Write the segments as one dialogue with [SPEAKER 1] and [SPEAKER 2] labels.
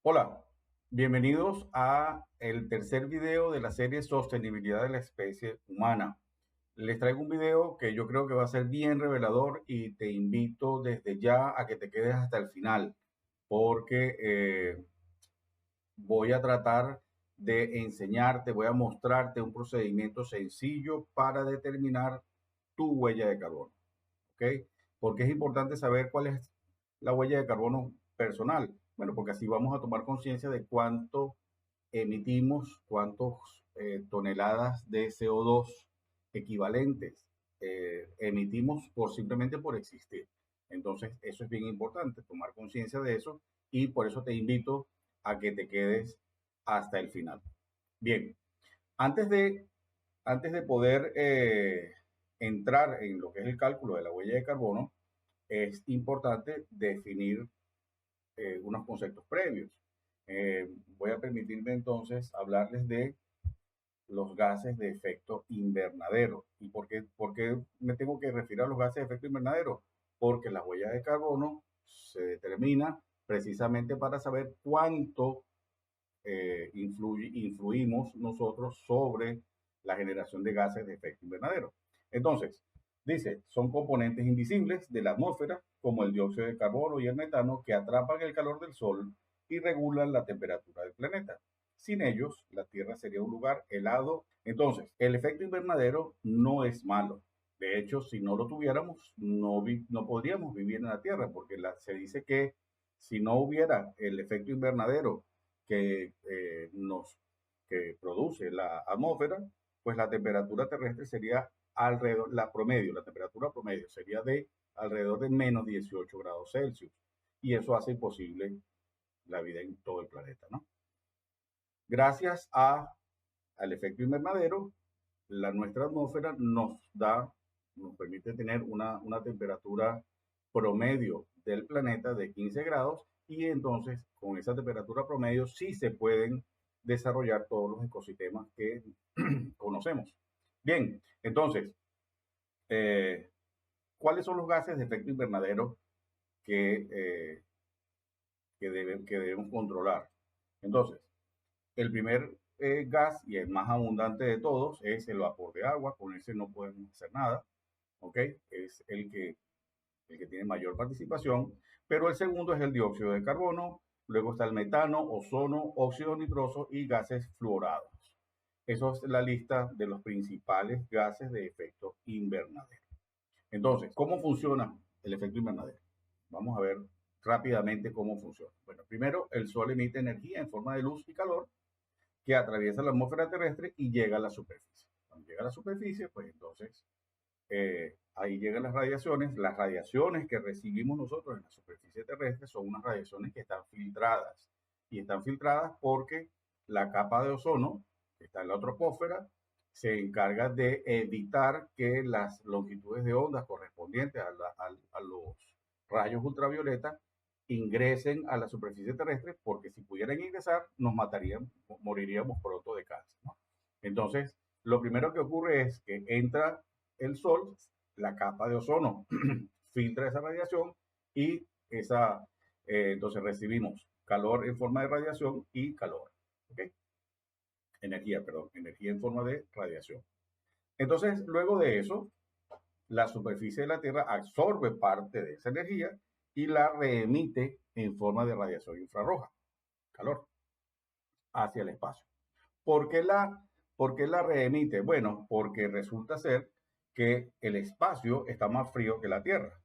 [SPEAKER 1] Hola, bienvenidos a el tercer video de la serie Sostenibilidad de la especie humana. Les traigo un video que yo creo que va a ser bien revelador y te invito desde ya a que te quedes hasta el final porque voy a tratar de enseñarte, voy a mostrarte un procedimiento sencillo para determinar tu huella de carbono. ¿Ok? Porque es importante saber cuál es la huella de carbono personal. Bueno, porque así vamos a tomar conciencia de cuánto emitimos, cuántas toneladas de CO2 equivalentes emitimos simplemente por existir. Entonces, eso es bien importante, tomar conciencia de eso y por eso te invito a que te quedes hasta el final. Bien, antes de, antes de poder entrar en lo que es el cálculo de la huella de carbono, es importante definir unos conceptos previos. Voy a permitirme entonces hablarles de los gases de efecto invernadero. ¿Y por qué me tengo que referir a los gases de efecto invernadero? Porque la huella de carbono se determina precisamente para saber cuánto influimos nosotros sobre la generación de gases de efecto invernadero. Entonces, dice, son componentes invisibles de la atmósfera, como el dióxido de carbono y el metano, que atrapan el calor del sol y regulan la temperatura del planeta. Sin ellos, la Tierra sería un lugar helado. Entonces, el efecto invernadero no es malo. De hecho, si no lo tuviéramos, no podríamos vivir en la Tierra, porque se dice que si no hubiera el efecto invernadero que, que produce la atmósfera, pues la temperatura terrestre sería alrededor, la temperatura promedio sería de alrededor de menos 18 grados Celsius. Y eso hace imposible la vida en todo el planeta, ¿no? Gracias al efecto invernadero, nuestra atmósfera nos permite tener una temperatura promedio del planeta de 15 grados y entonces con esa temperatura promedio sí se pueden desarrollar todos los ecosistemas que conocemos. Bien, entonces, eh, ¿cuáles son los gases de efecto invernadero que, que debemos controlar? Entonces, el primer gas y el más abundante de todos es el vapor de agua, con ese no podemos hacer nada, ¿ok? Es el que tiene mayor participación, pero el segundo es el dióxido de carbono, luego está el metano, ozono, óxido nitroso y gases fluorados. Eso es la lista de los principales gases de efecto invernadero. Entonces, ¿cómo funciona el efecto invernadero? Vamos a ver rápidamente cómo funciona. Bueno, primero, el Sol emite energía en forma de luz y calor que atraviesa la atmósfera terrestre y llega a la superficie. Cuando llega a la superficie, pues entonces ahí llegan las radiaciones. Las radiaciones que recibimos nosotros en la superficie terrestre son unas radiaciones que están filtradas. Y están filtradas porque la capa de ozono, que está en la troposfera, se encarga de evitar que las longitudes de ondas correspondientes a los rayos ultravioletas ingresen a la superficie terrestre, porque si pudieran ingresar nos matarían, moriríamos pronto de cáncer, ¿no? Entonces, lo primero que ocurre es que entra el sol, la capa de ozono filtra esa radiación y entonces recibimos calor en forma de radiación y calor. ¿Okay? Energía, perdón, energía en forma de radiación. Entonces, luego de eso, la superficie de la Tierra absorbe parte de esa energía y la reemite en forma de radiación infrarroja, calor, hacia el espacio. ¿Por qué por qué la reemite? Bueno, porque resulta ser que el espacio está más frío que la Tierra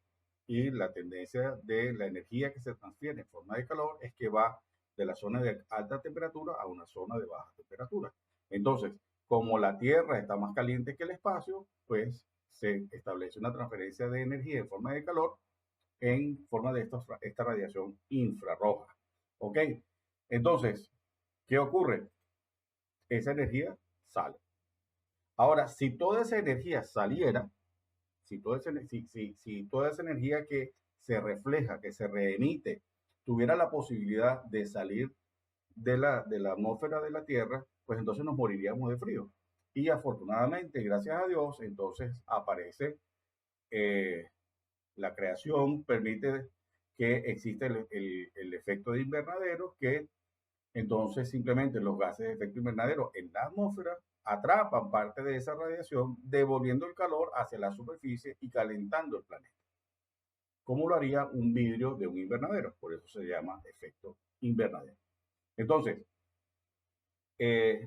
[SPEAKER 1] y la tendencia de la energía que se transfiere en forma de calor es que va de la zona de alta temperatura a una zona de baja temperatura. Entonces, como la Tierra está más caliente que el espacio, pues se establece una transferencia de energía en forma de calor en forma de esta radiación infrarroja. ¿Ok? Entonces, ¿qué ocurre? Esa energía sale. Ahora, si toda esa energía saliera, si toda esa energía que se refleja, que se reemite, tuviera la posibilidad de salir de la atmósfera de la Tierra, pues entonces nos moriríamos de frío. Y afortunadamente, gracias a Dios, entonces aparece eh, la creación, permite que existe el efecto de invernadero que Entonces, simplemente los gases de efecto invernadero en la atmósfera atrapan parte de esa radiación, devolviendo el calor hacia la superficie y calentando el planeta, como lo haría un vidrio de un invernadero. Por eso se llama efecto invernadero. Entonces,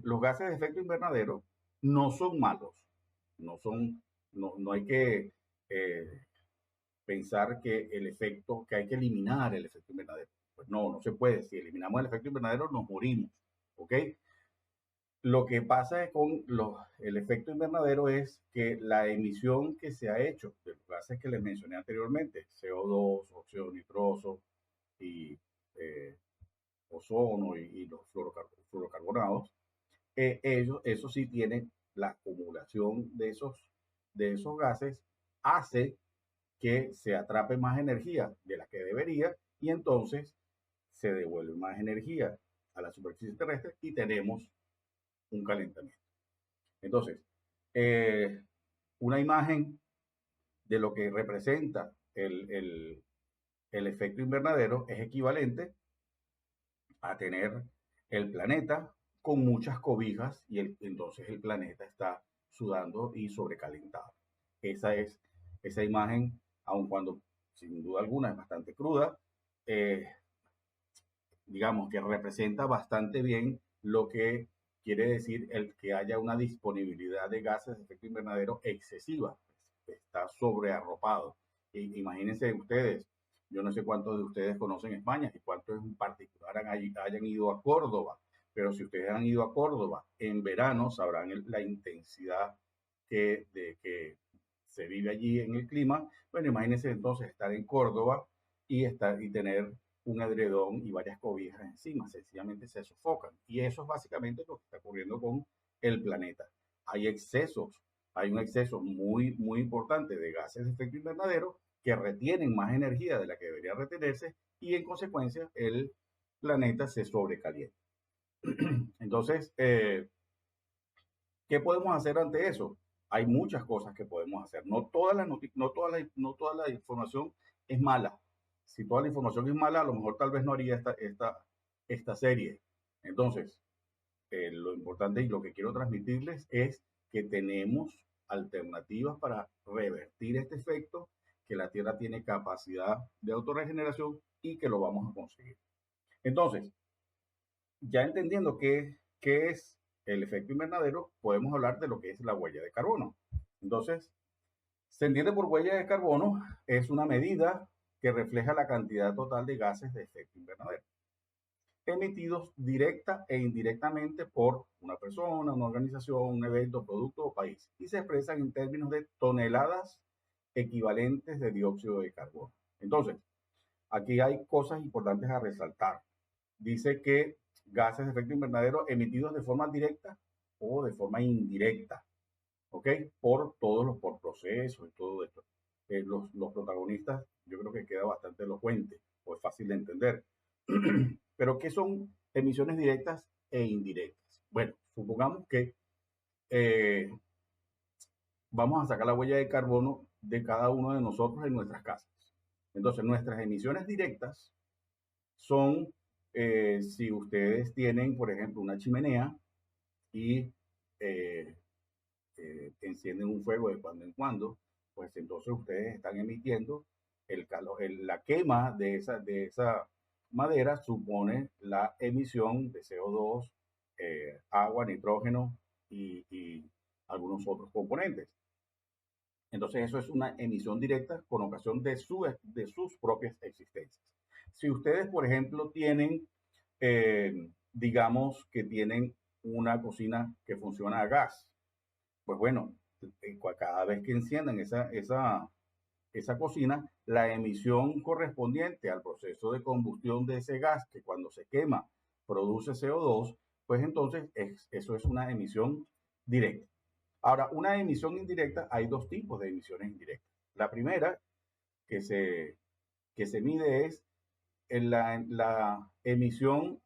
[SPEAKER 1] los gases de efecto invernadero no son malos, no hay que eh, pensar que que hay que eliminar el efecto invernadero. Pues no se puede. Si eliminamos el efecto invernadero, nos morimos. ¿Ok? Lo que pasa con el efecto invernadero es que la emisión que se ha hecho de los gases que les mencioné anteriormente, CO2, óxido nitroso y eh, ozono y los fluorocarbonados, eso sí tienen la acumulación de esos gases, hace que se atrape más energía de la que debería y entonces se devuelve más energía a la superficie terrestre y tenemos un calentamiento. Entonces, eh, una imagen de lo que representa el efecto invernadero es equivalente a tener el planeta con muchas cobijas y entonces el planeta está sudando y sobrecalentado. Esa es esa imagen, aun cuando sin duda alguna es bastante cruda, eh, digamos que representa bastante bien lo que quiere decir el que haya una disponibilidad de gases de efecto invernadero excesiva, está sobrearropado. Imagínense ustedes, yo no sé cuántos de ustedes conocen España y cuántos en particular hayan ido a Córdoba, pero si ustedes han ido a Córdoba en verano sabrán la intensidad que se vive allí en el clima. Bueno, imagínense entonces estar en Córdoba y tener un edredón y varias cobijas encima, sencillamente se sofocan. Y eso es básicamente lo que está ocurriendo con el planeta. Hay excesos, hay un exceso muy importante de gases de efecto invernadero que retienen más energía de la que debería retenerse y en consecuencia el planeta se sobrecalienta. Entonces, ¿qué podemos hacer ante eso? Hay muchas cosas que podemos hacer. No toda la información es mala. Si toda la información es mala, a lo mejor tal vez no haría esta serie. Entonces, lo importante y lo que quiero transmitirles es que tenemos alternativas para revertir este efecto, que la Tierra tiene capacidad de autorregeneración y que lo vamos a conseguir. Entonces, ya entendiendo qué es el efecto invernadero, podemos hablar de lo que es la huella de carbono. Entonces, se entiende por huella de carbono, es una medida que refleja la cantidad total de gases de efecto invernadero emitidos directa e indirectamente por una persona, una organización, un evento, producto o país, y se expresan en términos de toneladas equivalentes de dióxido de carbono. Entonces, aquí hay cosas importantes a resaltar. Dice que gases de efecto invernadero emitidos de forma directa o de forma indirecta, ¿ok? Por procesos y todo esto. Los protagonistas, yo creo que queda bastante elocuente, o es fácil de entender. Pero, ¿qué son emisiones directas e indirectas? Bueno, supongamos que eh, vamos a sacar la huella de carbono de cada uno de nosotros en nuestras casas. Entonces, nuestras emisiones directas son, si ustedes tienen, por ejemplo, una chimenea y eh, encienden un fuego de cuando en cuando, pues entonces ustedes están emitiendo el calor, la quema de esa madera supone la emisión de CO2, agua, nitrógeno y algunos otros componentes. Entonces eso es una emisión directa con ocasión de sus propias existencias. Si ustedes, por ejemplo, tienen, digamos que tienen una cocina que funciona a gas, pues bueno, cada vez que enciendan esa cocina, la emisión correspondiente al proceso de combustión de ese gas, que cuando se quema produce CO2, pues entonces eso es una emisión directa. Ahora, una emisión indirecta, hay dos tipos de emisiones indirectas. La primera que que se mide es la emisión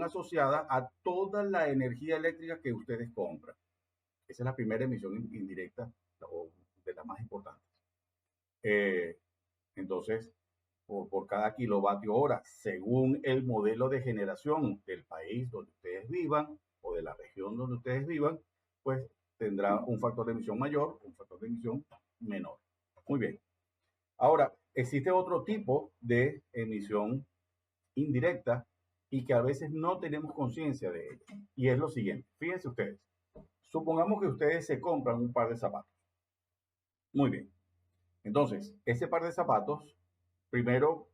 [SPEAKER 1] asociada a toda la energía eléctrica que ustedes compran. Esa es la primera emisión indirecta o de las más importantes. Eh, entonces, por cada kilovatio hora, según el modelo de generación del país donde ustedes vivan o de la región donde ustedes vivan, pues tendrá un factor de emisión mayor, un factor de emisión menor. Muy bien. Ahora, existe otro tipo de emisión indirecta y que a veces no tenemos conciencia de ella. Y es lo siguiente. Fíjense ustedes. Supongamos que ustedes se compran un par de zapatos. Muy bien. Entonces, ese par de zapatos, primero,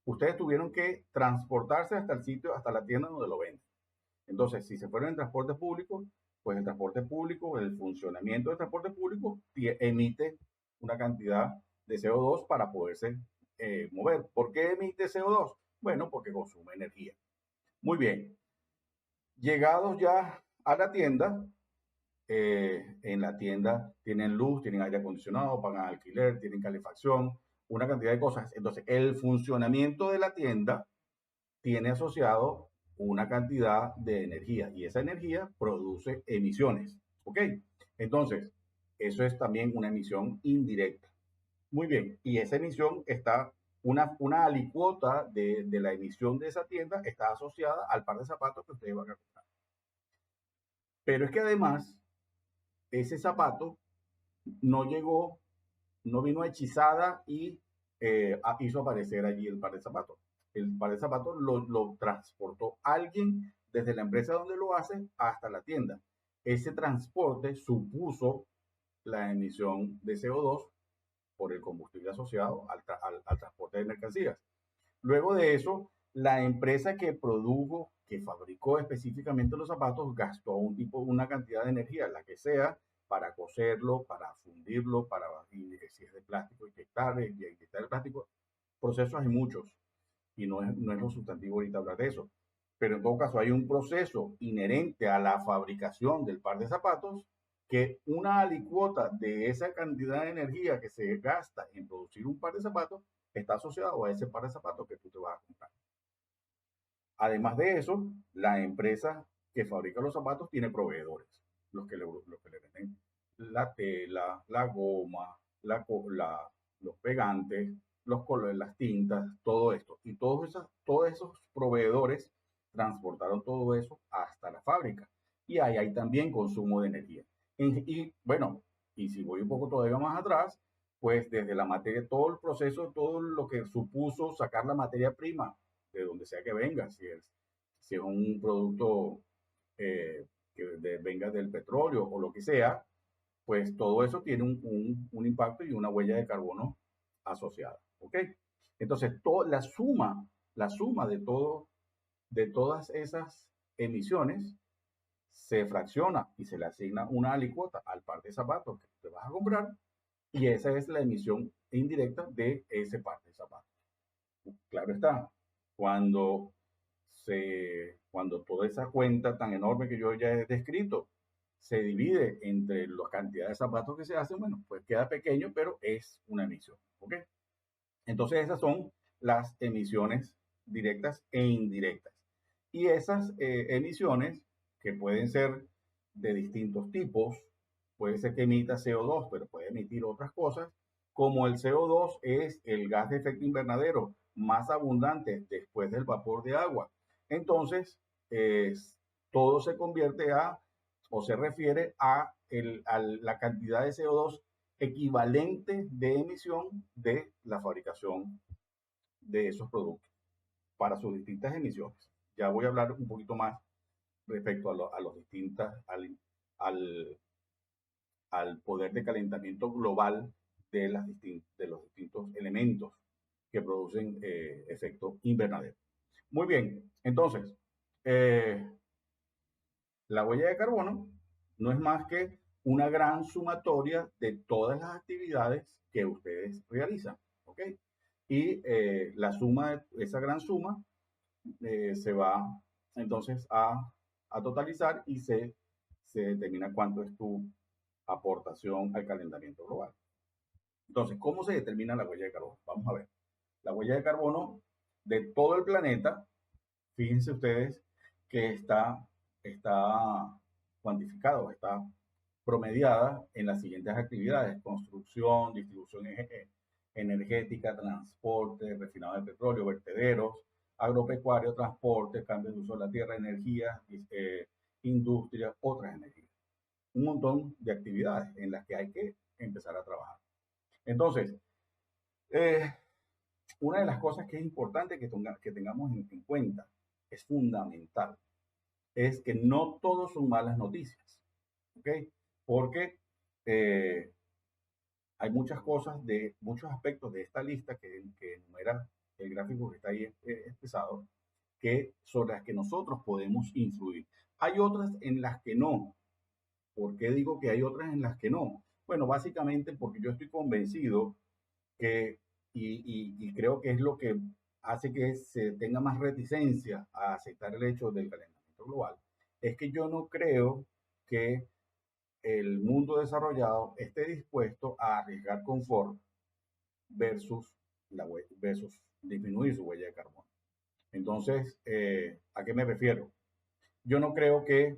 [SPEAKER 1] ustedes tuvieron que transportarse hasta el sitio, hasta la tienda donde lo venden. Entonces, si se fueron en transporte público, pues el transporte público, el funcionamiento del transporte público emite una cantidad de CO2 para poderse mover. ¿Por qué emite CO2? Bueno, porque consume energía. Muy bien. Llegados ya a la tienda, en la tienda tienen luz, tienen aire acondicionado, pagan alquiler, tienen calefacción, una cantidad de cosas. Entonces, el funcionamiento de la tienda tiene asociado una cantidad de energía y esa energía produce emisiones. ¿Ok? Entonces, eso es también una emisión indirecta. Muy bien, y esa emisión está, una alicuota de la emisión de esa tienda está asociada al par de zapatos que ustedes van a comprar. Pero es que además, ese zapato no llegó, no vino hechizada y hizo aparecer allí el par de zapatos. El par de zapatos lo transportó alguien desde la empresa donde lo hace hasta la tienda. Ese transporte supuso la emisión de CO2 por el combustible asociado al transporte de mercancías. Luego de eso, la empresa que produjo, que fabricó específicamente los zapatos, gastó una cantidad de energía, la que sea, para coserlo, para fundirlo, para, si es de plástico, inyectar el plástico. Procesos hay muchos y no es lo sustantivo ahorita hablar de eso. Pero en todo caso hay un proceso inherente a la fabricación del par de zapatos que una alicuota de esa cantidad de energía que se gasta en producir un par de zapatos está asociado a ese par de zapatos que tú te vas a comprar. Además de eso, la empresa que fabrica los zapatos tiene proveedores, los que le venden la tela, la goma, los pegantes, los colores, las tintas, todo esto. Y todos esos proveedores transportaron todo eso hasta la fábrica. Y ahí hay también consumo de energía. Y bueno, y si voy un poco todavía más atrás, pues desde la materia, todo el proceso, todo lo que supuso sacar la materia prima, de donde sea que venga, si es un producto venga del petróleo o lo que sea, pues todo eso tiene un impacto y una huella de carbono asociada. ¿Ok? Entonces, la suma de todas esas emisiones se fracciona y se le asigna una alicuota al par de zapatos que te vas a comprar y esa es la emisión indirecta de ese par de zapatos. Claro está, cuando cuando toda esa cuenta tan enorme que yo ya he descrito se divide entre las cantidades de zapatos que se hacen, bueno, pues queda pequeño, pero es una emisión. ¿Ok? Entonces esas son las emisiones directas e indirectas. Y esas emisiones, que pueden ser de distintos tipos, puede ser que emita CO2, pero puede emitir otras cosas, como el CO2 es el gas de efecto invernadero más abundante después del vapor de agua. Entonces, todo se convierte o se refiere a la cantidad de CO2 equivalente de emisión de la fabricación de esos productos para sus distintas emisiones. Ya voy a hablar un poquito más respecto a los al, al poder de calentamiento global de los distintos elementos que producen efecto invernadero. Muy bien, entonces, eh, la huella de carbono no es más que una gran sumatoria de todas las actividades que ustedes realizan. ¿Ok? Y la suma de esa gran suma se va entonces a totalizar y se determina cuánto es tu aportación al calentamiento global. Entonces, ¿cómo se determina la huella de carbono? Vamos a ver. La huella de carbono de todo el planeta, fíjense ustedes que está cuantificado, está promediada en las siguientes actividades: construcción, distribución energética, transporte, refinado de petróleo, vertederos, agropecuario, transporte, cambio de uso de la tierra, energía, industria, otras energías. Un montón de actividades en las que hay que empezar a trabajar. Entonces, eh, una de las cosas que es importante que tengamos en cuenta, es fundamental, es que no todos son malas noticias, ¿ok? Porque eh, hay muchas cosas, muchos aspectos de esta lista que enumera el gráfico que está ahí expresado, sobre las que nosotros podemos influir. Hay otras en las que no. ¿Por qué digo que hay otras en las que no? Bueno, básicamente porque yo estoy convencido que, y creo que es lo que hace que se tenga más reticencia a aceptar el hecho del calentamiento global, es que yo no creo que el mundo desarrollado esté dispuesto a arriesgar confort versus, versus disminuir su huella de carbono. Entonces, ¿a qué me refiero? Yo no creo que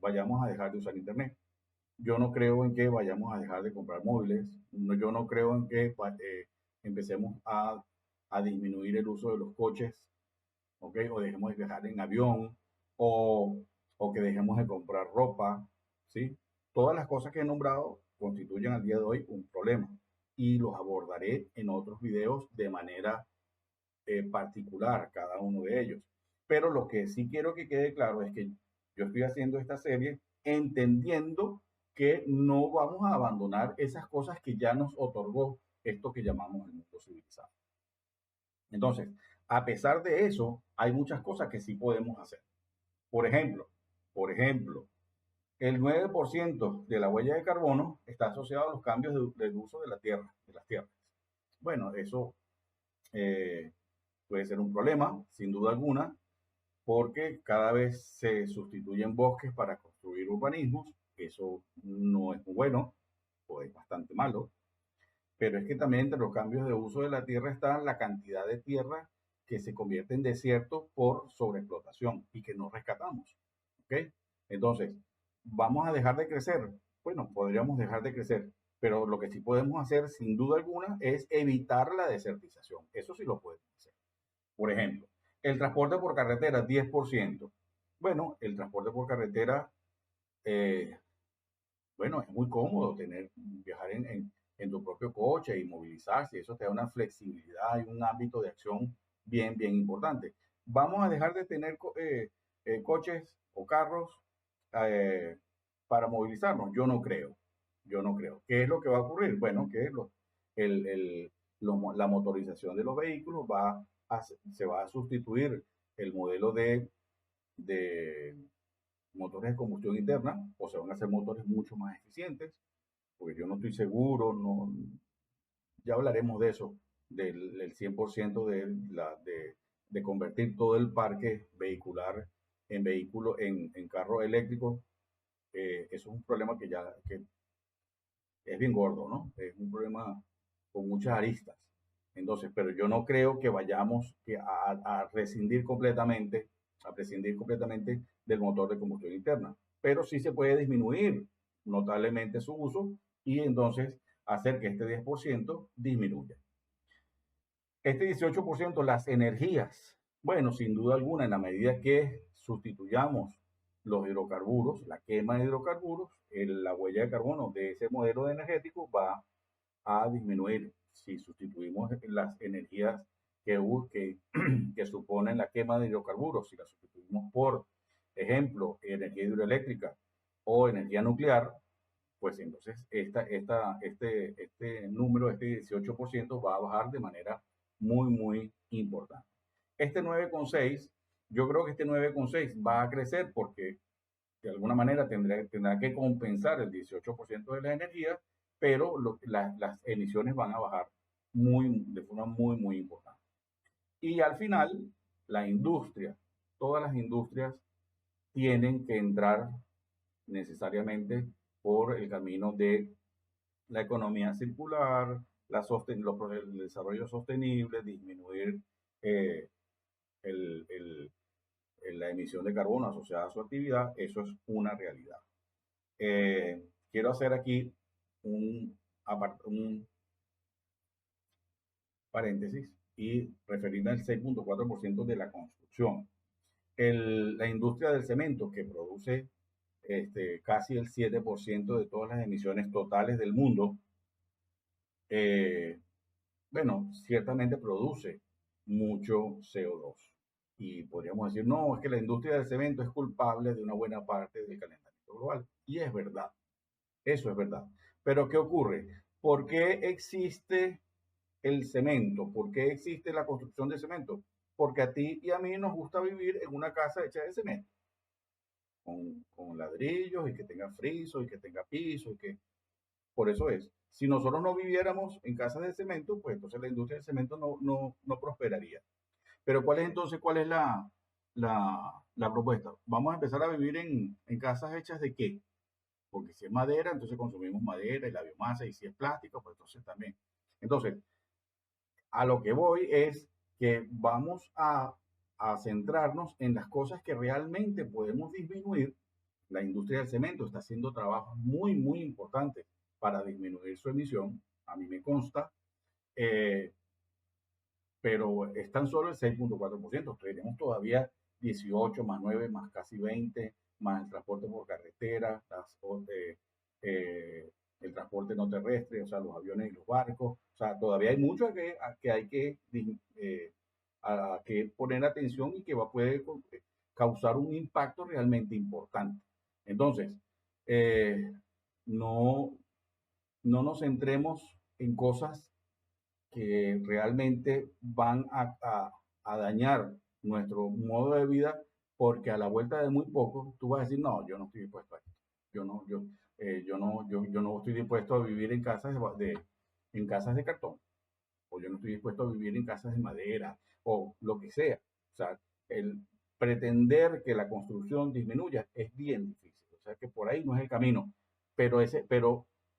[SPEAKER 1] vayamos a dejar de usar Internet. Yo no creo en que vayamos a dejar de comprar móviles. No, yo no creo en que empecemos a disminuir el uso de los coches, ¿ok? O dejemos de viajar en avión, o, o que dejemos de comprar ropa, ¿sí? Todas las cosas que he nombrado constituyen al día de hoy un problema y los abordaré en otros videos de manera particular, cada uno de ellos. Pero lo que sí quiero que quede claro es que yo estoy haciendo esta serie entendiendo que no vamos a abandonar esas cosas que ya nos otorgó esto que llamamos el mundo civilizado. Entonces, a pesar de eso, hay muchas cosas que sí podemos hacer. Por ejemplo, por ejemplo, el 9% de la huella de carbono está asociado a los cambios del uso de la tierra, de las tierras. Bueno, eso eh, puede ser un problema, sin duda alguna, porque cada vez se sustituyen bosques para construir urbanismos. Eso no es muy bueno, o es bastante malo, pero es que también entre los cambios de uso de la tierra está la cantidad de tierra que se convierte en desierto por sobreexplotación y que no rescatamos. ¿Ok? Entonces, ¿vamos a dejar de crecer? Bueno, podríamos dejar de crecer, pero lo que sí podemos hacer, sin duda alguna, es evitar la desertización. Eso sí lo podemos hacer. Por ejemplo, el transporte por carretera, 10%. Bueno, el transporte por carretera, eh, bueno, es muy cómodo viajar en tu propio coche y movilizarse. Eso te da una flexibilidad y un ámbito de acción bien, bien importante. ¿Vamos a dejar de tener coches o carros eh, para movilizarnos? Yo no creo. Yo no creo. ¿Qué es lo que va a ocurrir? Bueno, que el, el, la motorización de los vehículos se va a sustituir el modelo de motores de combustión interna, o se van a hacer motores mucho más eficientes, porque yo no estoy seguro, no, ya hablaremos de eso, del 100% de convertir todo el parque vehicular en carro eléctrico. Eso es un problema que es bien gordo, ¿no? Es un problema con muchas aristas. Entonces, pero yo no creo que vayamos a prescindir completamente del motor de combustión interna, pero sí se puede disminuir notablemente su uso y entonces hacer que este 10% disminuya. Este 18%, las energías. Bueno, sin duda alguna, en la medida que sustituyamos los hidrocarburos, la quema de hidrocarburos, la huella de carbono de ese modelo energético va a disminuir. Si sustituimos las energías que, que suponen la quema de hidrocarburos, si las sustituimos por ejemplo, energía hidroeléctrica o energía nuclear, pues entonces este número, este 18%, va a bajar de manera muy, muy importante. Este 9,6, yo creo que este 9,6 va a crecer porque de alguna manera tendrá que compensar el 18% de la energía, pero las emisiones van a bajar de forma muy, muy importante. Y al final, la industria, todas las industrias tienen que entrar necesariamente por el camino de la economía circular, el desarrollo sostenible, disminuir eh, el, el, la emisión de carbono asociada a su actividad. Eso es una realidad. Quiero hacer aquí un, un paréntesis, y referirme al 6.4% de la construcción. La industria del cemento, que produce casi el 7% de todas las emisiones totales del mundo, bueno, ciertamente produce mucho CO2. Y podríamos decir, no, es que la industria del cemento es culpable de una buena parte del calentamiento global. Y es verdad, eso es verdad. Pero ¿qué ocurre? ¿Por qué existe el cemento? ¿Por qué existe la construcción de cemento? Porque a ti y a mí nos gusta vivir en una casa hecha de cemento, con ladrillos y que tenga friso y que tenga piso y que por eso es. Si nosotros no viviéramos en casas de cemento, pues entonces la industria del cemento no prosperaría. Pero ¿cuál es entonces, cuál es la propuesta? Vamos a empezar a vivir en casas hechas de qué? Porque si es madera, entonces consumimos madera y la biomasa, y si es plástico, pues entonces también. Entonces, a lo que voy es que vamos a centrarnos en las cosas que realmente podemos disminuir. La industria del cemento está haciendo trabajos muy, muy importantes para disminuir su emisión, a mí me consta, eh, pero es tan solo el 6.4%. Tenemos todavía 18 más 9 más casi 20, más el transporte por carretera, eh, el transporte no terrestre, o sea, los aviones y los barcos. O sea, todavía hay mucho que hay que poner atención y que puede causar un impacto realmente importante. Entonces, eh, no, no nos centremos en cosas que realmente van a dañar nuestro modo de vida, porque a la vuelta de muy poco tú vas a decir, no, yo no estoy dispuesto a esto. Yo no, yo no estoy dispuesto a vivir en casas de cartón, o yo no estoy dispuesto a vivir en casas de madera, o lo que sea. O sea, el pretender que la construcción disminuya es bien difícil. O sea, que por ahí no es el camino. Pero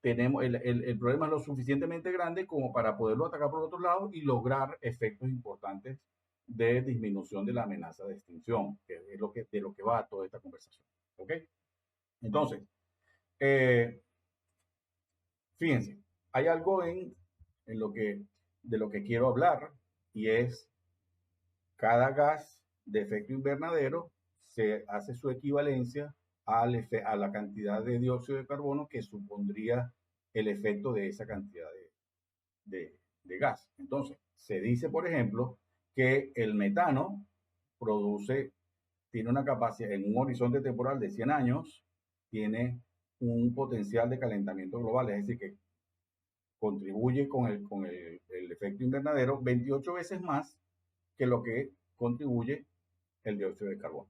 [SPEAKER 1] tenemos el problema es lo suficientemente grande como para poderlo atacar por otro lado y lograr efectos importantes de disminución de la amenaza de extinción, que es de lo que va toda esta conversación. ¿Ok? Entonces, eh, fíjense, hay algo de lo que quiero hablar, y es cada gas de efecto invernadero se hace su equivalencia a la cantidad de dióxido de carbono que supondría el efecto de esa cantidad de gas. Entonces, se dice, por ejemplo, que el metano tiene una capacidad en un horizonte temporal de 100 años, tiene un potencial de calentamiento global, es decir, que contribuye el efecto invernadero 28 veces más que lo que contribuye el dióxido de carbono.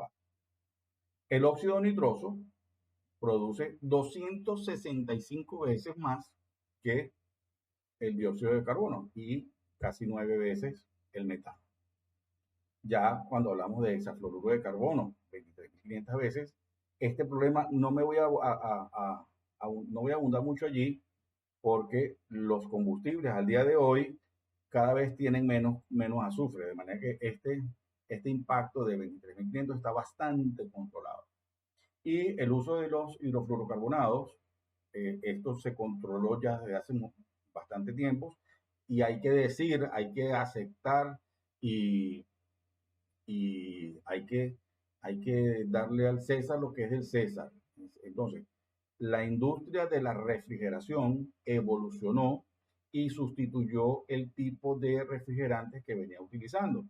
[SPEAKER 1] Va. El óxido nitroso produce 265 veces más que el dióxido de carbono y casi 9 veces el metano. Ya cuando hablamos de hexafluoruro de carbono, 23.500 veces, este problema no voy a abundar mucho allí, porque los combustibles al día de hoy cada vez tienen menos azufre, de manera que este impacto de 23.500 está bastante controlado. Y el uso de los hidrofluorocarbonados, esto se controló ya desde hace bastante tiempo, y hay que decir, hay que aceptar y, y hay que darle al César lo que es del César. Entonces, la industria de la refrigeración evolucionó y sustituyó el tipo de refrigerantes que venía utilizando.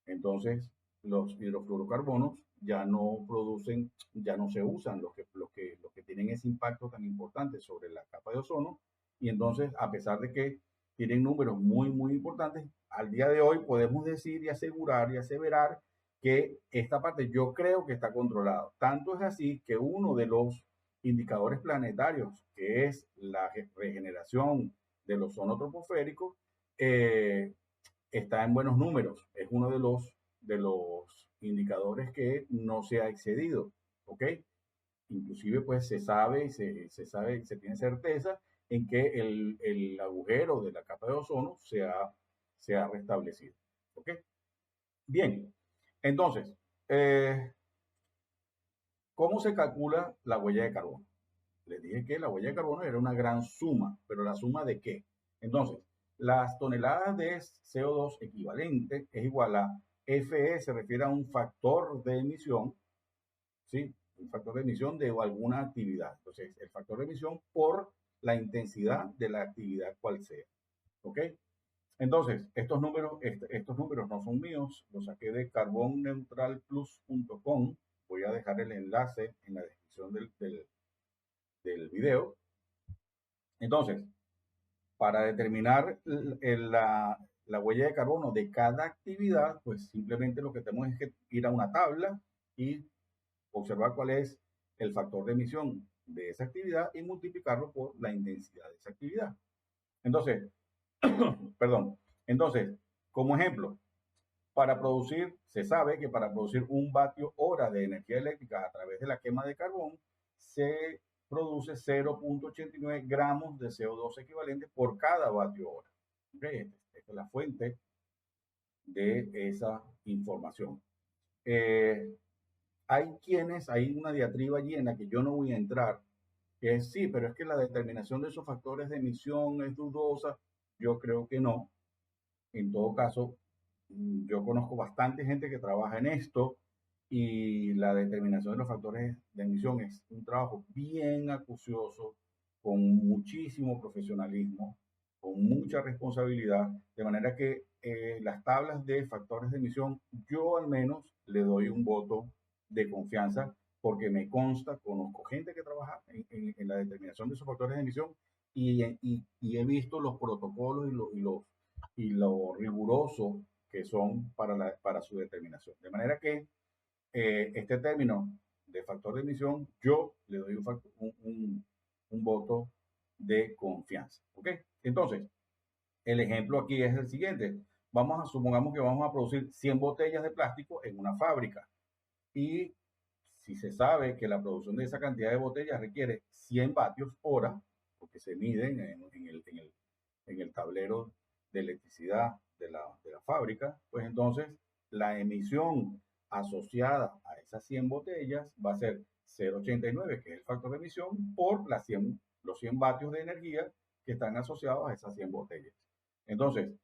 [SPEAKER 1] Entonces, los hidrofluorocarbonos ya no producen, ya no se usan los que tienen ese impacto tan importante sobre la capa de ozono. Y entonces, a pesar de que tienen números muy, muy importantes, al día de hoy podemos decir y asegurar y aseverar que esta parte yo creo que está controlado. Tanto es así que uno de los indicadores planetarios, que es la regeneración del ozono troposférico, está en buenos números. Es uno de los indicadores que no se ha excedido. ¿Ok? Inclusive, pues se tiene certeza en que el agujero de la capa de ozono se ha restablecido. ¿Ok? Bien. Entonces, ¿cómo se calcula la huella de carbono? Les dije que la huella de carbono era una gran suma, pero ¿la suma de qué? Entonces, Las toneladas de CO2 equivalente es igual a FE, se refiere a un factor de emisión, ¿sí? Un factor de emisión de alguna actividad. Entonces, el factor de emisión por la intensidad de la actividad cual sea. ¿Ok? Entonces, estos números no son míos, los saqué de carbonneutralplus.com. Voy a dejar el enlace en la descripción del video. Entonces, para determinar la huella de carbono de cada actividad, pues simplemente lo que tenemos es que ir a una tabla y observar cuál es el factor de emisión de esa actividad y multiplicarlo por la intensidad de esa actividad. Entonces, perdón, entonces, como ejemplo, se sabe que para producir un vatio hora de energía eléctrica a través de la quema de carbón, se produce 0.89 gramos de CO2 equivalente por cada vatio hora. ¿Okay? Esta es la fuente de esa información. Hay una diatriba allí en la que yo no voy a entrar, que es sí, pero es que la determinación de esos factores de emisión es dudosa. Yo creo que no. En todo caso, yo conozco bastante gente que trabaja en esto y la determinación de los factores de emisión es un trabajo bien acucioso, con muchísimo profesionalismo, con mucha responsabilidad, de manera que las tablas de factores de emisión, yo al menos le doy un voto de confianza porque me consta, conozco gente que trabaja en la determinación de esos factores de emisión y he visto los protocolos y lo riguroso que son para su determinación. De manera que este término de factor de emisión, yo le doy un voto de confianza. ¿Ok? Entonces, el ejemplo aquí es el siguiente. Supongamos que vamos a producir 100 botellas de plástico en una fábrica. Y si se sabe que la producción de esa cantidad de botellas requiere 100 vatios hora, porque se miden en el tablero de electricidad de la fábrica, pues entonces la emisión asociada a esas 100 botellas va a ser 0,89, que es el factor de emisión, por los 100 vatios de energía que están asociados a esas 100 botellas. Entonces,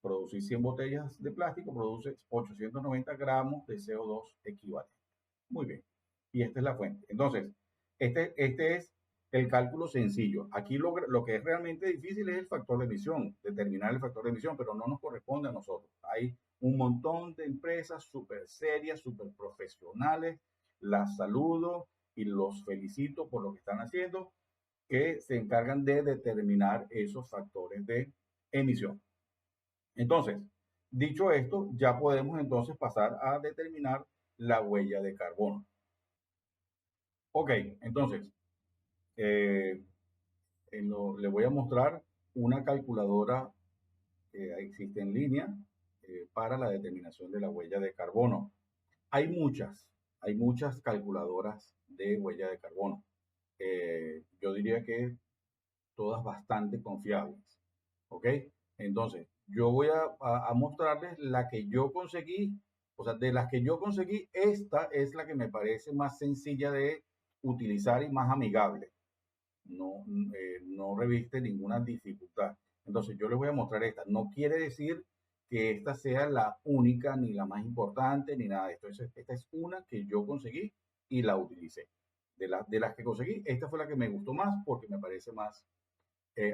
[SPEAKER 1] producir 100 botellas de plástico produce 890 gramos de CO2 equivalente. Muy bien. Y esta es la fuente. Entonces, este es el cálculo sencillo. Aquí lo que es realmente difícil es el factor de emisión, determinar el factor de emisión, pero no nos corresponde a nosotros. Hay un montón de empresas súper serias, súper profesionales. Las saludo y los felicito por lo que están haciendo, que se encargan de determinar esos factores de emisión. Entonces, dicho esto, ya podemos entonces pasar a determinar la huella de carbono. Ok, entonces, eh, le voy a mostrar una calculadora que existe en línea para la determinación de la huella de carbono. Hay muchas calculadoras de huella de carbono. Yo diría que todas bastante confiables. ¿Ok? Entonces, yo voy a mostrarles la que yo conseguí, o sea, de las que yo conseguí, esta es la que me parece más sencilla de utilizar y más amigable. No reviste ninguna dificultad. Entonces, yo les voy a mostrar esta. No quiere decir que esta sea la única, ni la más importante, ni nada de esto. Esta es una que yo conseguí y la utilicé. De las que conseguí, esta fue la que me gustó más porque me parece más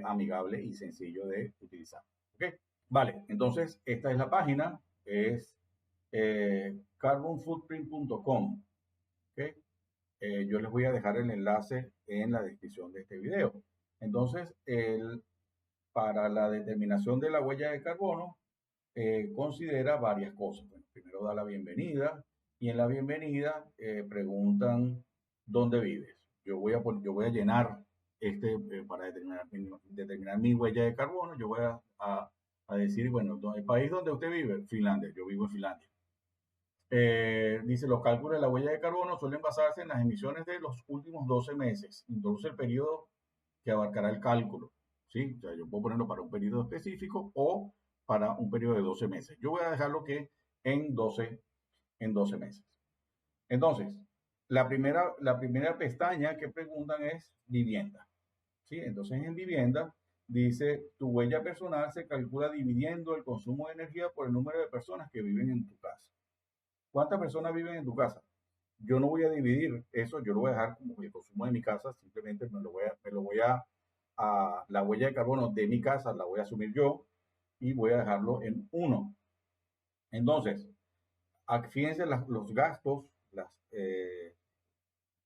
[SPEAKER 1] amigable y sencillo de utilizar. ¿Ok? Vale, entonces esta es la página, es carbonfootprint.com. ¿Ok? Yo les voy a dejar el enlace en la descripción de este video. Entonces, para la determinación de la huella de carbono, considera varias cosas. Bueno, primero da la bienvenida y en la bienvenida preguntan dónde vives. Yo voy a llenar para determinar mi huella de carbono. Yo voy a decir, bueno, el país donde usted vive, Finlandia. Yo vivo en Finlandia. Dice, los cálculos de la huella de carbono suelen basarse en las emisiones de los últimos 12 meses. Introduce el periodo que abarcará el cálculo. ¿Sí? O sea, yo puedo ponerlo para un periodo específico o para un periodo de 12 meses. Yo voy a dejarlo que en 12 meses. Entonces, la primera pestaña que preguntan es vivienda. ¿Sí? Entonces, en vivienda Dice, tu huella personal se calcula dividiendo el consumo de energía por el número de personas que viven en tu casa. ¿Cuántas personas viven en tu casa? Yo no voy a dividir eso, yo lo voy a dejar como el consumo de mi casa, simplemente la huella de carbono de mi casa la voy a asumir yo y voy a dejarlo en uno. Entonces, fíjense los gastos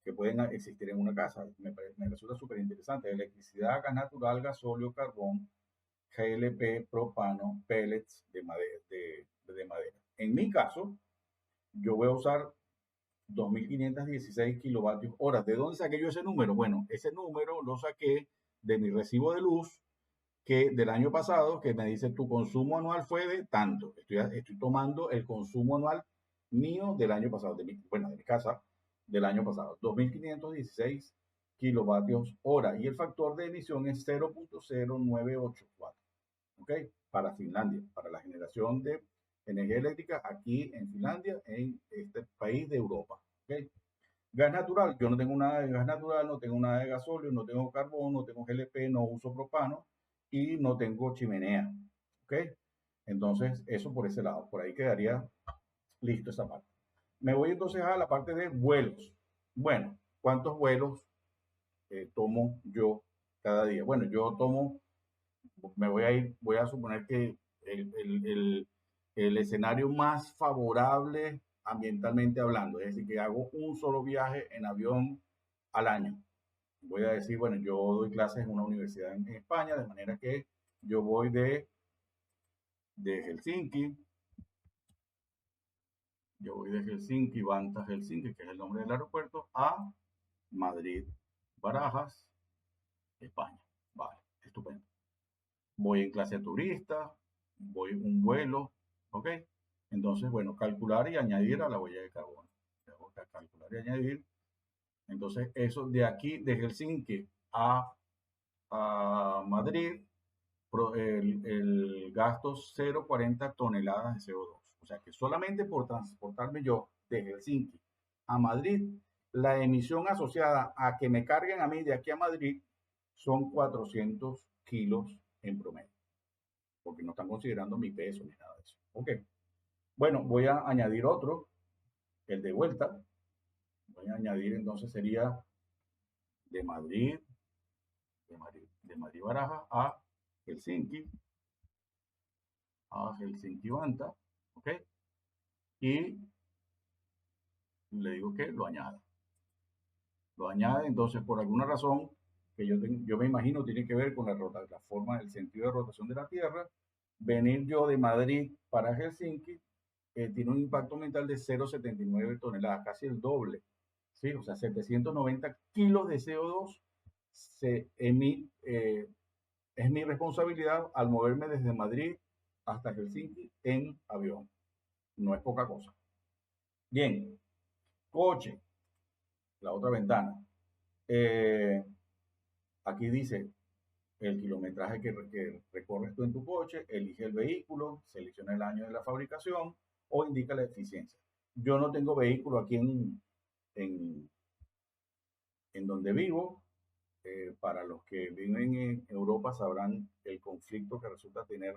[SPEAKER 1] que pueden existir en una casa. Me resulta súper interesante. Electricidad, gas natural, gasóleo, carbón, GLP, propano, pellets de madera. En mi caso, yo voy a usar 2.516 kilovatios horas. ¿De dónde saqué yo ese número? Bueno, ese número lo saqué de mi recibo de luz que del año pasado, que me dice tu consumo anual fue de tanto. Estoy tomando el consumo anual mío del año pasado, de mi casa del año pasado, 2.516 kilovatios hora. Y el factor de emisión es 0.0984. ¿Ok? Para Finlandia, para la generación de energía eléctrica aquí en Finlandia, en este país de Europa. ¿Ok? Gas natural, yo no tengo nada de gas natural, no tengo nada de gasóleo, no tengo carbón, no tengo GLP, no uso propano y no tengo chimenea. ¿Ok? Entonces, eso por ese lado, por ahí quedaría listo esa parte. Me voy entonces a la parte de vuelos. Bueno, ¿cuántos vuelos tomo yo cada día? Bueno, yo tomo, voy a suponer que el escenario más favorable ambientalmente hablando, es decir, que hago un solo viaje en avión al año. Voy a decir, bueno, yo doy clases en una universidad en España, de manera que yo voy de Helsinki, yo voy de Helsinki, Vantaa Helsinki, que es el nombre del aeropuerto, a Madrid, Barajas, España. Vale, estupendo. Voy en clase turista, voy en un vuelo, ¿ok? Entonces, bueno, calcular y añadir a la huella de carbono. Calcular y añadir. Entonces, eso de aquí, de Helsinki a Madrid, el gasto 0,40 toneladas de CO2. O sea que solamente por transportarme yo de Helsinki a Madrid, la emisión asociada a que me carguen a mí de aquí a Madrid son 400 kilos en promedio, porque no están considerando mi peso ni nada de eso. Ok. Bueno, voy a añadir otro, el de vuelta. Voy a añadir entonces sería de Madrid, de Madrid Baraja a Helsinki Vantaa, ¿ok? Y le digo que lo añada. Lo añade, entonces por alguna razón que yo me imagino tiene que ver con la forma, el sentido de rotación de la Tierra, venir yo de Madrid para Helsinki tiene un impacto ambiental de 0,79 toneladas, casi el doble, ¿sí? O sea, 790 kilos de CO2 es mi responsabilidad al moverme desde Madrid hasta Helsinki en avión. No es poca cosa. Bien, coche, la otra ventana. Eh, Aquí dice el kilometraje que recorres tú en tu coche, elige el vehículo, selecciona el año de la fabricación o indica la eficiencia. Yo no tengo vehículo aquí en, en donde vivo. Para los que viven en Europa sabrán el conflicto que resulta tener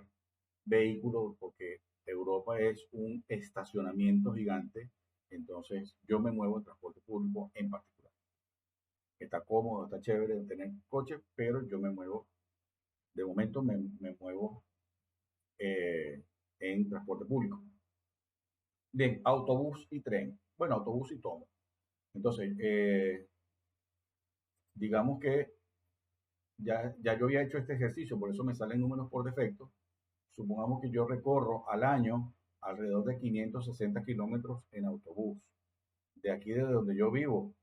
[SPEAKER 1] vehículos porque Europa es un estacionamiento gigante. Entonces yo me muevo en transporte público en particular. Está cómodo, está chévere tener coche, pero yo me muevo, de momento me muevo en transporte público. Bien, autobús y tren. Bueno, autobús y tomo. Entonces, digamos que ya yo había hecho este ejercicio, por eso me salen números por defecto. Supongamos que yo recorro al año alrededor de 560 kilómetros en autobús. De aquí, desde donde yo vivo,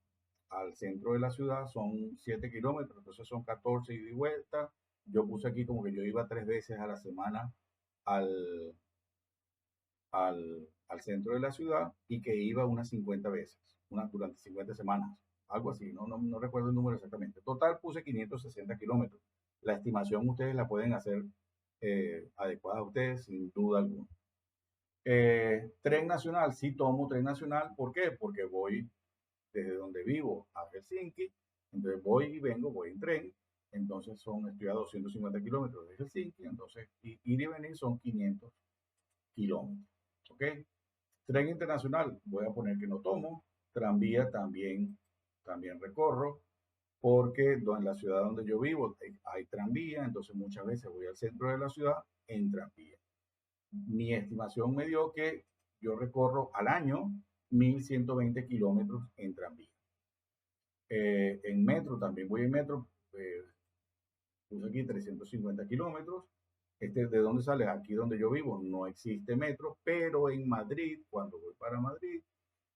[SPEAKER 1] al centro de la ciudad son 7 kilómetros, entonces son 14 ida y vuelta. Yo puse aquí como que yo iba 3 veces a la semana al, al centro de la ciudad y que iba unas 50 veces, durante 50 semanas, algo así, no recuerdo el número exactamente. Total puse 560 kilómetros. La estimación ustedes la pueden hacer adecuada a ustedes sin duda alguna. Tren nacional, sí tomo tren nacional, ¿por qué? Porque voy desde donde vivo a Helsinki, entonces voy y vengo, voy en tren, entonces estoy a 250 kilómetros de Helsinki, entonces ir y venir son 500 kilómetros. ¿Ok? Tren internacional, voy a poner que no tomo. Tranvía también recorro, porque en la ciudad donde yo vivo hay tranvía, entonces muchas veces voy al centro de la ciudad en tranvía. Mi estimación me dio que yo recorro al año 1120 kilómetros en tranvía. En metro, también voy en metro, puse aquí 350 kilómetros. ¿De dónde sale? Aquí donde yo vivo no existe metro, pero en Madrid, cuando voy para Madrid,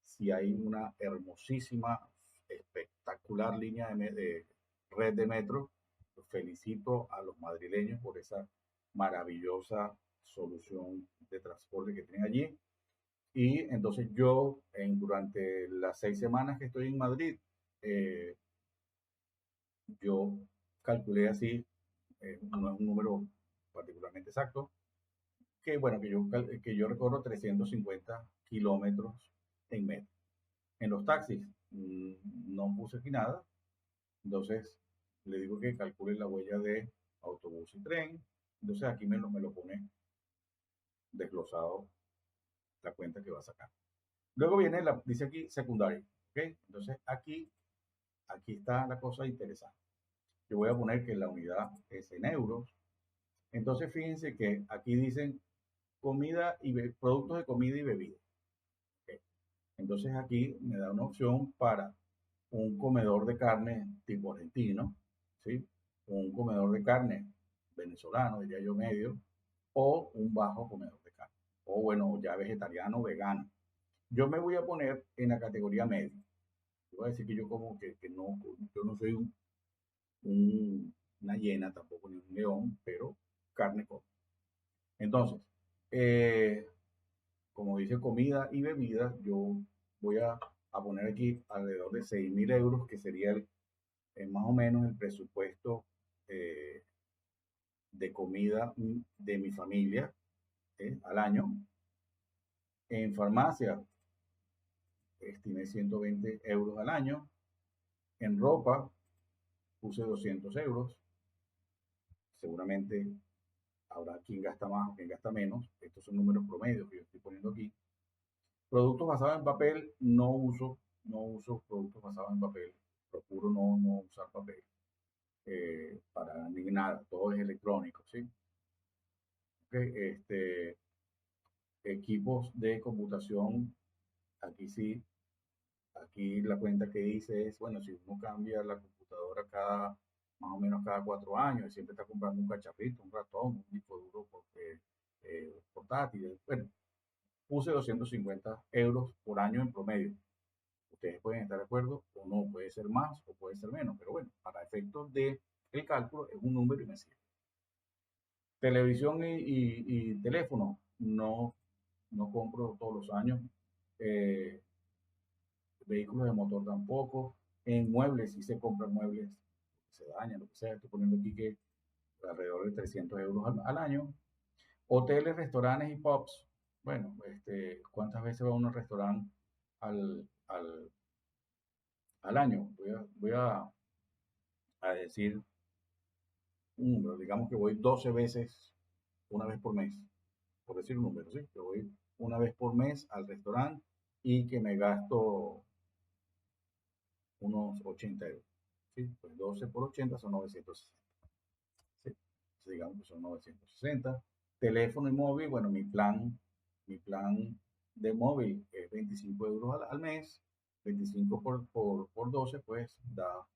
[SPEAKER 1] sí hay una hermosísima, espectacular línea de red de metro. Felicito a los madrileños por esa maravillosa solución de transporte que tienen allí. Y entonces yo, durante las 6 semanas que estoy en Madrid, eh, yo calculé así, no es un número particularmente exacto, que bueno, que yo recorro 350 kilómetros en metro. En los taxis no puse aquí nada, entonces le digo que calcule la huella de autobús y tren, entonces aquí me lo pone desglosado la cuenta que va a sacar. Luego viene, dice aquí secundario, ¿ok? Entonces aquí está la cosa interesante. Yo voy a poner que la unidad es en euros. Entonces fíjense que aquí dicen productos de comida y bebida. ¿Ok? Entonces aquí me da una opción para un comedor de carne tipo argentino, ¿sí? Un comedor de carne venezolano, diría yo medio, o un bajo comedor de carne, o bueno, ya vegetariano, vegano. Yo me voy a poner en la categoría medio. Yo voy a decir que yo como que no, yo no soy una hiena, tampoco ni un león, pero carne como. Entonces, eh, como dice comida y bebida, yo voy a poner aquí alrededor de 6.000 euros, que sería más o menos el presupuesto eh, de comida de mi familia al año. En farmacia estimé 120 euros al año. En ropa puse 200 euros. Seguramente habrá quien gasta más o quien gasta menos. Estos son números promedios que yo estoy poniendo aquí. Productos basados en papel, no uso productos basados en papel. Procuro no usar papel para ni nada. Todo es electrónico, ¿sí? Okay, equipos de computación, aquí sí, aquí la cuenta que dice es, bueno, si uno cambia la computadora más o menos cada 4 años, y siempre está comprando un cacharrito, un ratón, un disco duro porque, portátil, bueno, puse 250 euros por año en promedio. Ustedes pueden estar de acuerdo o no, puede ser más o puede ser menos, pero bueno, para efectos de el cálculo es un número y me sirve. Televisión y teléfono, no compro todos los años. Eh, Vehículos de motor tampoco. En muebles, si se compran muebles, se dañan, lo que sea. Estoy poniendo aquí que alrededor de 300 euros al año. Hoteles, restaurantes y pubs. Bueno, ¿cuántas veces va uno al restaurante al año? Voy a decir un número. Digamos que voy 12 veces, una vez por mes, por decir un número, ¿sí? Que voy una vez por mes al restaurante y que me gasto unos 80 euros. ¿Sí? Pues 12 por 80 son 960. ¿Sí? Entonces, digamos que son 960. Teléfono y móvil, bueno, mi plan de móvil es 25 euros al mes. 25 por 12, pues da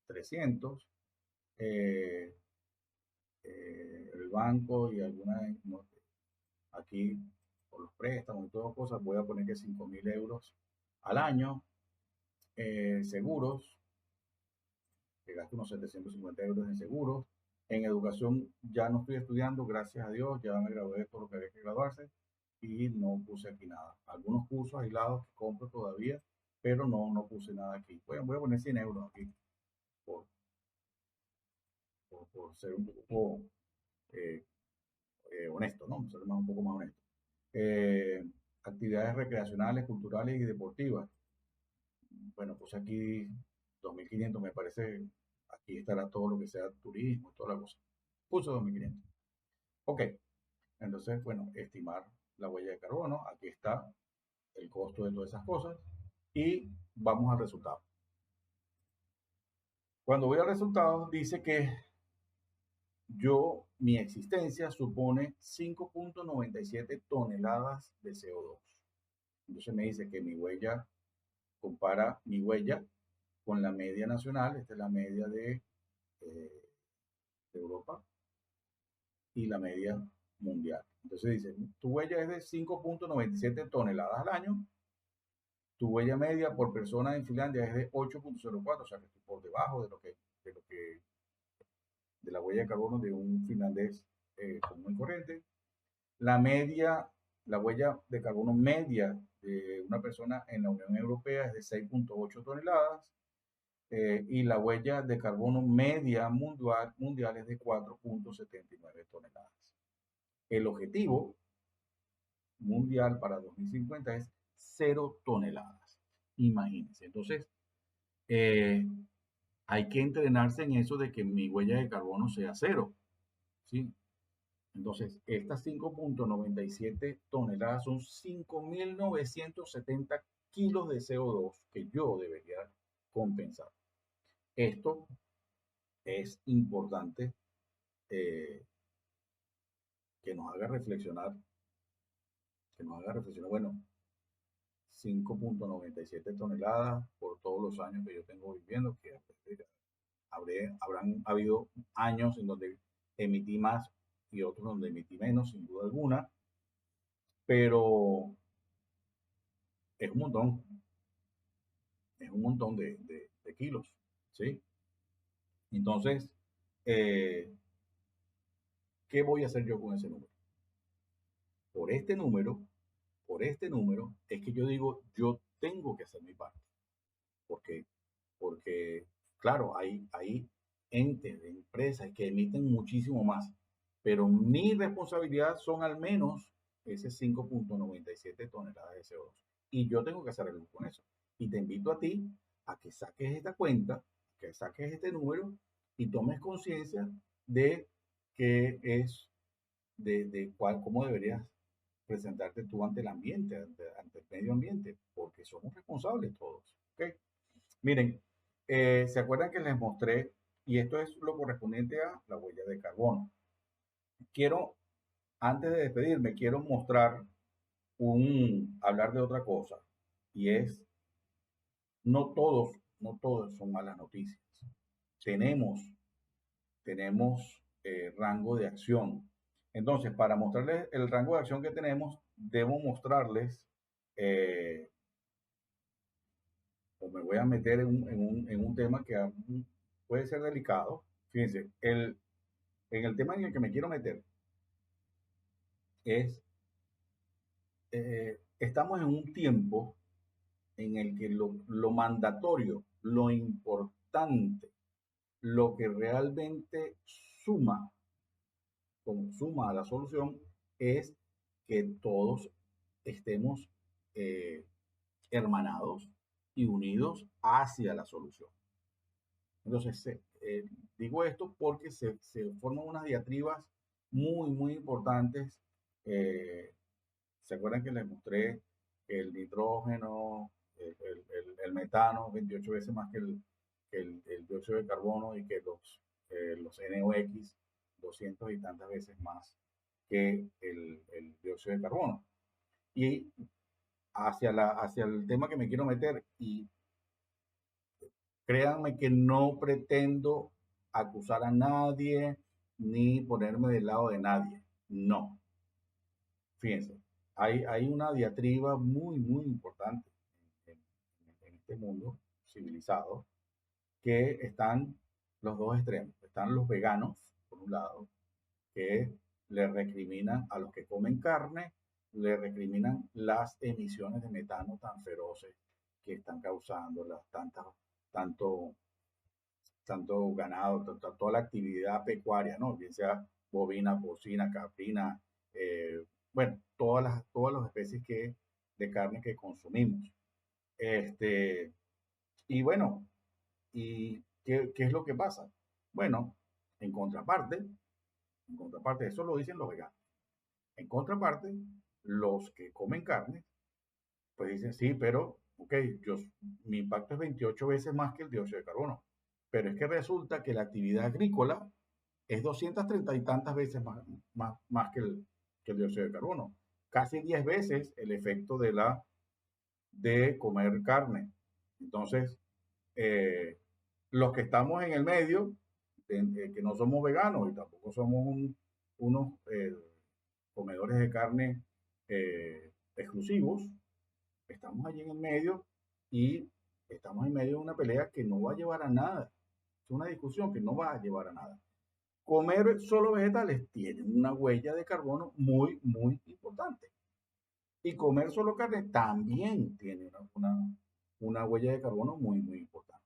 [SPEAKER 1] 300. Eh, el banco y algunas, no, aquí por los préstamos y todas cosas, voy a poner que 5.000 euros al año. Seguros, que gasto unos 750 euros en seguros. En educación ya no estoy estudiando, gracias a Dios, ya me gradué de todo lo que había que graduarse y no puse aquí nada. Algunos cursos aislados que compro todavía, pero no puse nada aquí. Bueno, voy a poner 100 euros aquí por, por ser un poco eh, honesto, ¿no? Ser un poco más honesto. Eh, Actividades recreacionales, culturales y deportivas. Bueno, puse aquí 2.500, me parece y estará todo lo que sea turismo, toda la cosa. Puse 2.500. Ok, entonces, bueno, estimar la huella de carbono, aquí está el costo de todas esas cosas y vamos al resultado. Cuando voy al resultado, dice que mi existencia supone 5.97 toneladas de CO2. Entonces me dice que mi huella, compara mi huella con la media nacional, esta es la media de Europa y la media mundial. Entonces dice, tu huella es de 5.97 toneladas al año, tu huella media por persona en Finlandia es de 8.04, o sea que estoy por debajo de la huella de carbono de un finlandés común y corriente. La media, la huella de carbono media de una persona en la Unión Europea es de 6.8 toneladas y la huella de carbono media mundial es de 4.79 toneladas. El objetivo mundial para 2050 es 0 toneladas. Imagínense. Entonces, eh, hay que entrenarse en eso de que mi huella de carbono sea cero. ¿Sí? Entonces, estas 5.97 toneladas son 5.970 kilos de CO2 que yo debería compensar. Esto es importante eh, que nos haga reflexionar, bueno, 5.97 toneladas por todos los años que yo tengo viviendo, que habrán habido años en donde emití más y otros donde emití menos, sin duda alguna, pero es un montón de kilos, ¿sí? Entonces, eh, ¿qué voy a hacer yo con ese número? Por este número, por este número, es que yo digo, yo tengo que hacer mi parte. ¿Por qué? Porque, claro, hay entes, empresas que emiten muchísimo más, pero mi responsabilidad son al menos ese 5.97 toneladas de CO2. Y yo tengo que hacer algo con eso. Y te invito a ti a que saques esta cuenta, que saques este número y tomes conciencia de qué es, cómo deberías presentarte tú ante el ambiente, ante el medio ambiente, porque somos responsables todos. ¿Ok? Miren, ¿se acuerdan que les mostré? Y esto es lo correspondiente a la huella de carbono. Quiero, antes de despedirme, quiero hablar de otra cosa. Y es, no todos son malas noticias. Tenemos, tenemos rango de acción. Entonces, para mostrarles el rango de acción que tenemos, debo mostrarles eh, o me voy a meter en un tema que puede ser delicado. Fíjense, en el tema en el que me quiero meter es, estamos en un tiempo en el que lo mandatorio, lo importante, lo que realmente suma, suma a la solución, es que todos estemos eh, hermanados y unidos hacia la solución. Entonces, digo esto porque se forman unas diatribas muy, muy importantes. Eh, ¿Se acuerdan que les mostré que el nitrógeno, el metano, 28 veces más que el dióxido de carbono y que los NOx, 200 y tantas veces más que el dióxido de carbono? Y hacia el tema que me quiero meter, y créanme que no pretendo acusar a nadie ni ponerme del lado de nadie. No. Fíjense, hay una diatriba muy, muy importante en, en este mundo civilizado, que están los dos extremos. Están los veganos, por un lado, que le recriminan a los que comen carne, le recriminan las emisiones de metano tan feroces que están causando tanto tanto ganado, toda la actividad pecuaria, ¿no? Bien sea bovina, porcina, caprina, bueno, todas las especies de carne que consumimos. Este, y bueno, ¿y qué es lo que pasa? Bueno, en contraparte, eso lo dicen los veganos. En contraparte, los que comen carne, pues dicen, sí, pero, ok, mi impacto es 28 veces más que el dióxido de carbono. Pero es que resulta que la actividad agrícola es 230 y tantas veces más que el dióxido de carbono. Casi 10 veces el efecto de comer carne. Entonces, los que estamos en el medio, que no somos veganos y tampoco somos unos comedores de carne exclusivos, estamos allí en el medio y estamos en medio de una pelea que no va a llevar a nada. Es una discusión que no va a llevar a nada. Comer solo vegetales tiene una huella de carbono muy, muy importante. Y comer solo carne también tiene una huella de carbono muy, muy importante.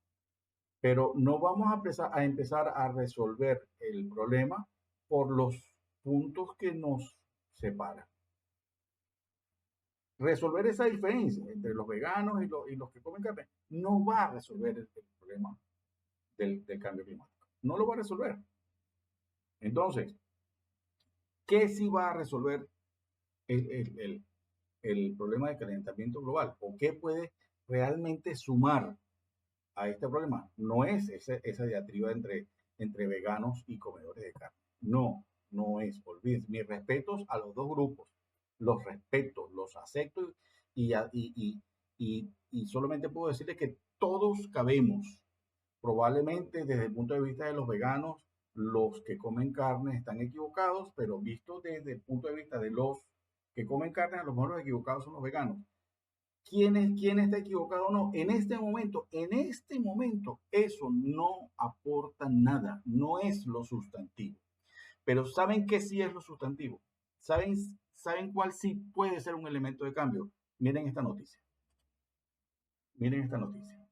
[SPEAKER 1] Pero no vamos a empezar a resolver el problema por los puntos que nos separan. Resolver esa diferencia entre los veganos y los que comen carne no va a resolver el problema del cambio climático. No lo va a resolver. Entonces, ¿qué sí va a resolver el problema de calentamiento global? ¿O qué puede realmente sumar a este problema? No es esa diatriba entre veganos y comedores de carne. No, no es. Olvídense. Mis respetos a los dos grupos. Los respeto, los acepto y solamente puedo decirles que todos cabemos. Probablemente desde el punto de vista de los veganos, los que comen carne están equivocados, pero visto desde el punto de vista de los que comen carne, a lo mejor los equivocados son los veganos. ¿Quién está equivocado o no? En este momento, eso no aporta nada, no es lo sustantivo. Pero ¿saben qué sí es lo sustantivo? ¿Saben cuál sí puede ser un elemento de cambio? Miren esta noticia. Miren esta noticia.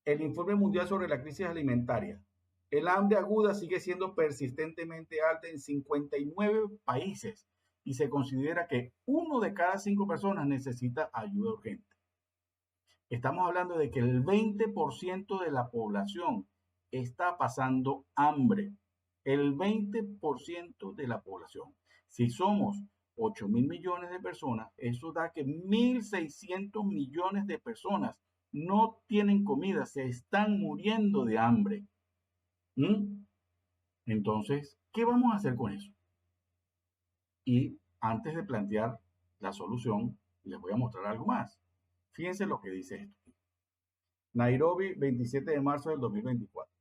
[SPEAKER 1] El informe mundial sobre la crisis alimentaria. El hambre aguda sigue siendo persistentemente alta en 59 países y se considera que 1 de cada 5 personas necesita ayuda urgente. Estamos hablando de que el 20% de la población está pasando hambre. El 20% de la población. Si somos 8.000 millones de personas, eso da que 1.600 millones de personas no tienen comida, se están muriendo de hambre. Entonces, ¿qué vamos a hacer con eso? Y antes de plantear la solución, les voy a mostrar algo más. Fíjense lo que dice esto. Nairobi, 27 de marzo del 2024.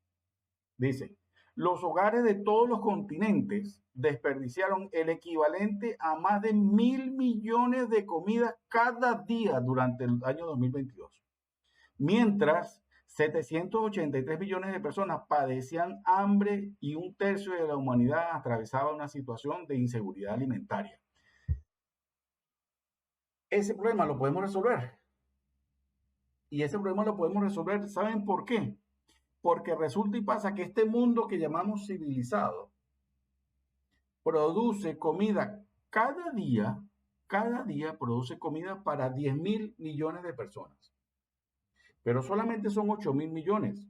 [SPEAKER 1] Dice, los hogares de todos los continentes desperdiciaron el equivalente a más de 1.000 millones de comidas cada día durante el año 2022. Mientras 783 millones de personas padecían hambre y 1/3 de la humanidad atravesaba una situación de inseguridad alimentaria. Ese problema lo podemos resolver. Y ese problema lo podemos resolver, ¿saben por qué? Porque resulta y pasa que este mundo que llamamos civilizado produce comida cada día produce comida para 10.000 millones de personas. Pero solamente son 8.000 millones.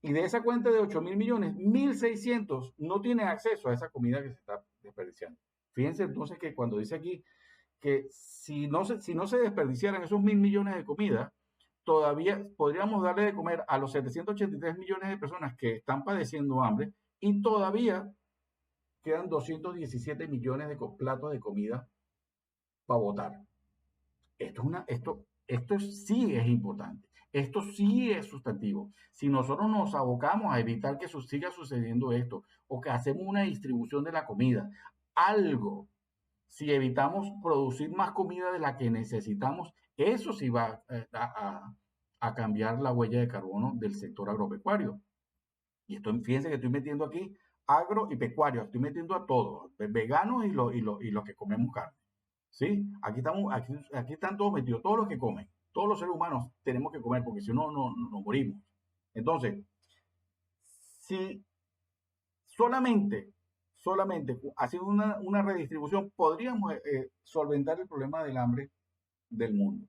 [SPEAKER 1] Y de esa cuenta de 8.000 millones, 1.600 no tienen acceso a esa comida que se está desperdiciando. Fíjense entonces que cuando dice aquí que si no se desperdiciaran esos 1.000 millones de comida, todavía podríamos darle de comer a los 783 millones de personas que están padeciendo hambre y todavía quedan 217 millones de platos de comida para botar. Esto sí es importante. Esto sí es sustantivo. Si nosotros nos abocamos a evitar que siga sucediendo esto o que hacemos una distribución de la comida, algo, si evitamos producir más comida de la que necesitamos, eso sí va a cambiar la huella de carbono del sector agropecuario. Y fíjense que estoy metiendo aquí agro y pecuario, estoy metiendo a todos, veganos y los que comemos carne. ¿Sí? Aquí están todos metidos, todos los que comen, todos los seres humanos tenemos que comer porque si no, no morimos. Entonces, si solamente haciendo una redistribución, podríamos solventar el problema del hambre del mundo.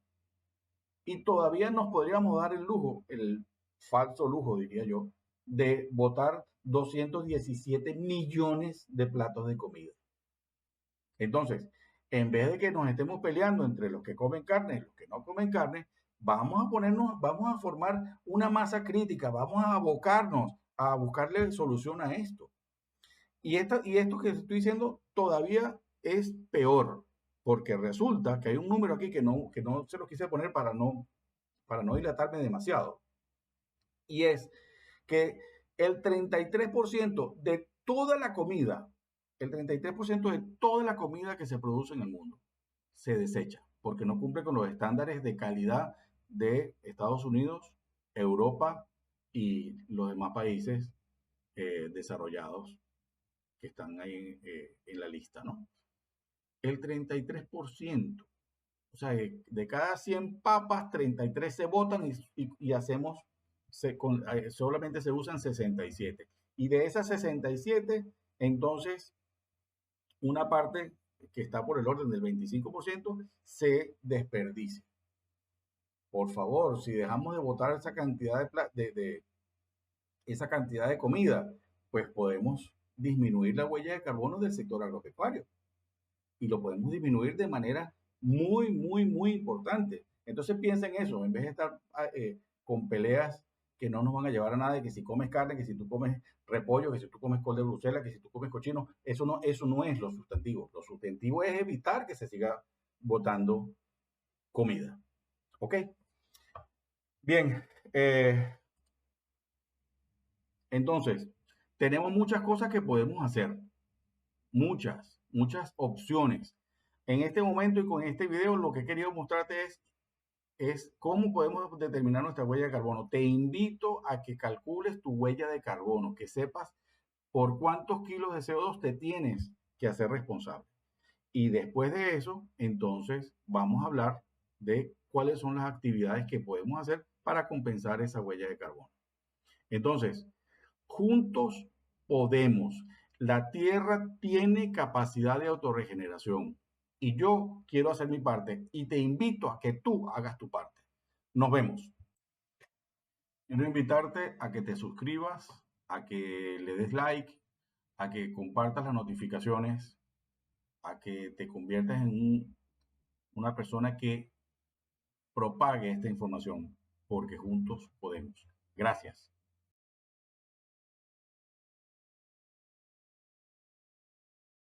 [SPEAKER 1] Y todavía nos podríamos dar el lujo, el falso lujo, diría yo, de botar 217 millones de platos de comida. Entonces, en vez de que nos estemos peleando entre los que comen carne y los que no comen carne, vamos a formar una masa crítica, vamos a abocarnos a buscarle solución a esto. Y esto que estoy diciendo todavía es peor, porque resulta que hay un número aquí que no se lo quise poner para no dilatarme demasiado. Y es que el 33% de toda la comida, el 33% de toda la comida que se produce en el mundo se desecha porque no cumple con los estándares de calidad de Estados Unidos, Europa y los demás países desarrollados que están ahí en la lista, ¿no? El 33%, o sea, de cada 100 papas, 33 se botan y hacemos, solamente se usan 67. Y de esas 67, entonces, una parte que está por el orden del 25% se desperdicia. Por favor, si dejamos de botar esa cantidad esa cantidad de comida, pues podemos disminuir la huella de carbono del sector agropecuario y lo podemos disminuir de manera muy importante. Entonces piensa en eso, en vez de estar con peleas que no nos van a llevar a nada, de que si comes carne, que si tú comes repollo, que si tú comes col de Bruselas, que si tú comes cochino, eso no es lo sustantivo. Lo sustantivo es evitar que se siga botando comida. ¿Ok? Bien, entonces, tenemos muchas cosas que podemos hacer, muchas opciones. En este momento y con este video lo que he querido mostrarte es cómo podemos determinar nuestra huella de carbono. Te invito a que calcules tu huella de carbono, que sepas por cuántos kilos de CO2 te tienes que hacer responsable. Y después de eso, entonces vamos a hablar de cuáles son las actividades que podemos hacer para compensar esa huella de carbono. Entonces, juntos podemos. La Tierra tiene capacidad de autorregeneración y yo quiero hacer mi parte y te invito a que tú hagas tu parte. Nos vemos. Quiero invitarte a que te suscribas, a que le des like, a que compartas las notificaciones, a que te conviertas en una persona que propague esta información, porque juntos podemos. Gracias.